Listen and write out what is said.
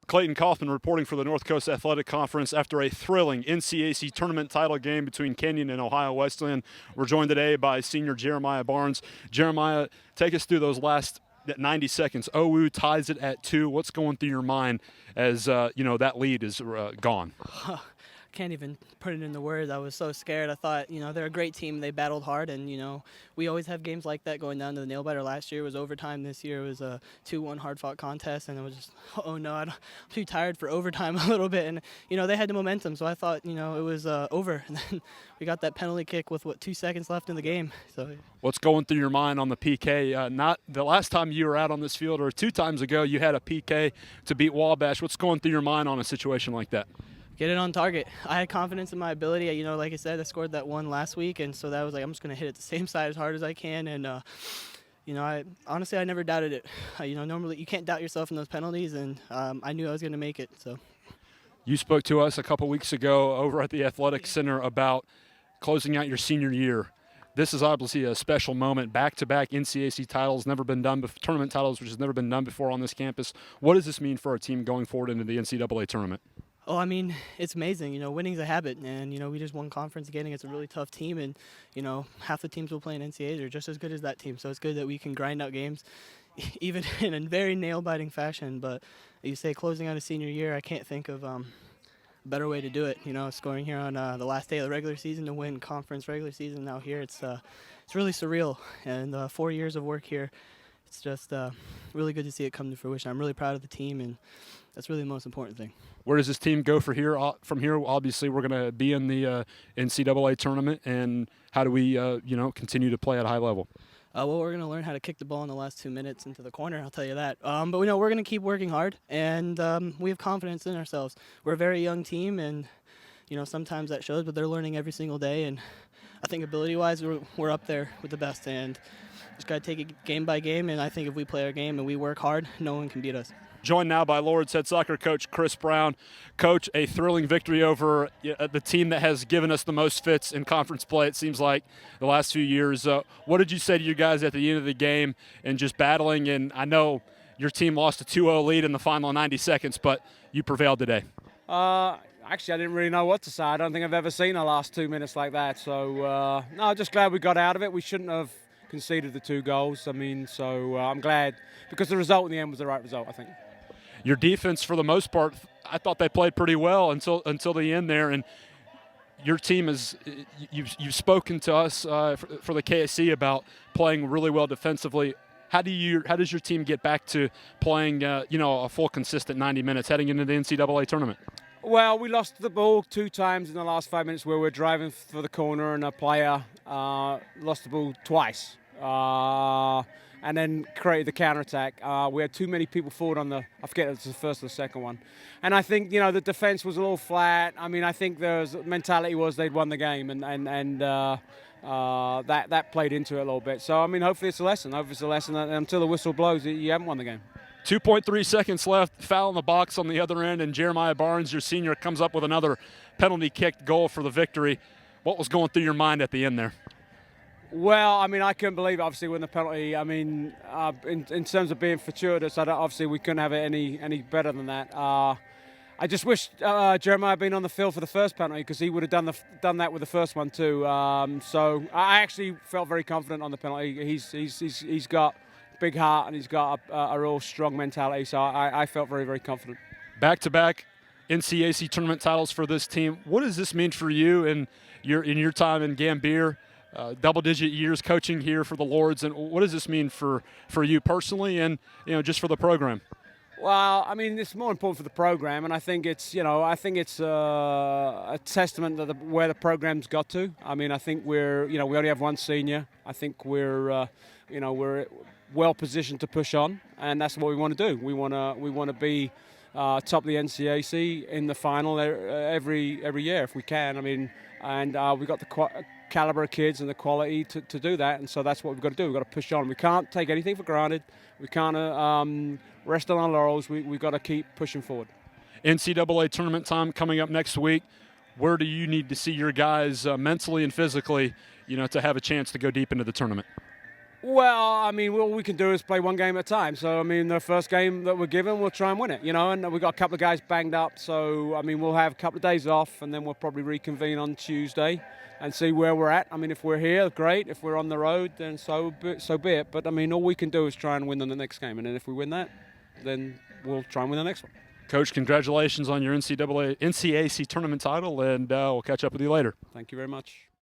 Clayton Kaufman reporting for the North Coast Athletic Conference after a thrilling NCAC tournament title game between Kenyon and Ohio Wesleyan. We're joined today by senior Jeremiah Barnes. Jeremiah, take us through those last 90 seconds. OU ties it at 2. What's going through your mind as that lead is gone? Can't even put it into words. I was so scared. I thought, they're a great team. They battled hard, and, we always have games like that going down to the nail biter. Last year was overtime. This year it was a 2-1 hard-fought contest, and it was just, oh, no, I'm too tired for overtime a little bit. And, they had the momentum, so I thought, it was over. And then we got that penalty kick with, 2 seconds left in the game. So what's going through your mind on the PK? Not the last time you were out on this field, or 2 times ago, you had a PK to beat Wabash. What's going through your mind on a situation like that? Get it on target. I had confidence in my ability. Like I said, I scored that one last week, and so that was like, I'm just going to hit it the same side as hard as I can. And, I honestly, I never doubted it. Normally you can't doubt yourself in those penalties, and I knew I was going to make it. So, you spoke to us a couple weeks ago over at the Athletic Center about closing out your senior year. This is obviously a special moment. Back-to-back NCAC titles, never been done before, tournament titles, which has never been done before on this campus. What does this mean for our team going forward into the NCAA tournament? Oh, it's amazing. Winning's a habit, and, we just won conference again against a really tough team, and, half the teams we'll play in NCAAs are just as good as that team, so it's good that we can grind out games, even in a very nail-biting fashion. But you say closing out a senior year, I can't think of a better way to do it. Scoring here on the last day of the regular season to win conference regular season now here, it's really surreal, and 4 years of work here. It's just really good to see it come to fruition. I'm really proud of the team, and that's really the most important thing. Where does this team go from here? Obviously, we're going to be in the NCAA tournament, and how do we, continue to play at a high level? Well, we're going to learn how to kick the ball in the last 2 minutes into the corner, I'll tell you that. But we know we're going to keep working hard, and we have confidence in ourselves. We're a very young team, and, sometimes that shows, but they're learning every single day. And I think ability-wise, we're up there with the best, and just got to take it game by game. And I think if we play our game and we work hard, no one can beat us. Joined now by Lord's head soccer coach Chris Brown. Coach, a thrilling victory over the team that has given us the most fits in conference play, it seems like, the last few years. What did you say to you guys at the end of the game and just battling? And I know your team lost a 2-0 lead in the final 90 seconds, but you prevailed today. Actually, I didn't really know what to say. I don't think I've ever seen the last 2 minutes like that. So, no, just glad we got out of it. We shouldn't have conceded the 2 goals. I'm glad, because the result in the end was the right result, I think. Your defense, for the most part, I thought they played pretty well until the end there. And your team is you've spoken to us for the KSC about playing really well defensively. How does your team get back to playing a full consistent 90 minutes heading into the NCAA tournament? Well, we lost the ball 2 times in the last 5 minutes where we're driving for the corner, and a player lost the ball twice. And then created the counterattack. We had too many people forward on I forget if it was the first or the second one. And I think, the defense was a little flat. I think the mentality was they'd won the game, and that played into it a little bit. So, hopefully it's a lesson. Hopefully it's a lesson that until the whistle blows, you haven't won the game. 2.3 seconds left, foul in the box on the other end, and Jeremiah Barnes, your senior, comes up with another penalty kick goal for the victory. What was going through your mind at the end there? Well, I couldn't believe it, obviously, when the penalty. In terms of being fortuitous, obviously we couldn't have it any better than that. I just wish Jeremiah had been on the field for the first penalty, because he would have done that with the first one too. So I actually felt very confident on the penalty. He's got a big heart, and he's got a real strong mentality. So I felt very, very confident. Back-to-back NCAC tournament titles for this team. What does this mean for you in your time in Gambier? Double-digit years coaching here for the Lords, and what does this mean for you personally, and just for the program? Well, it's more important for the program, and I think it's a testament to where the program's got to. I think we're we only have one senior. I think we're well positioned to push on, and that's what we want to do. We want to be top of the NCAC in the final every year if we can. We've got the caliber of kids and the quality to do that, and so that's what we've got to do. We've got to push on. We can't take anything for granted. We can't rest on our laurels. We've got to keep pushing forward. NCAA tournament time coming up next week. Where do you need to see your guys mentally and physically, to have a chance to go deep into the tournament? Well, I mean, all we can do is play one game at a time. So, I mean, the first game that we're given, we'll try and win it, and we've got a couple of guys banged up. So, I mean, we'll have a couple of days off, and then we'll probably reconvene on Tuesday and see where we're at. I mean, if we're here, great. If we're on the road, then so be it. But, I mean, all we can do is try and win on the next game. And then if we win that, then we'll try and win the next one. Coach, congratulations on your NCAC tournament title, and we'll catch up with you later. Thank you very much.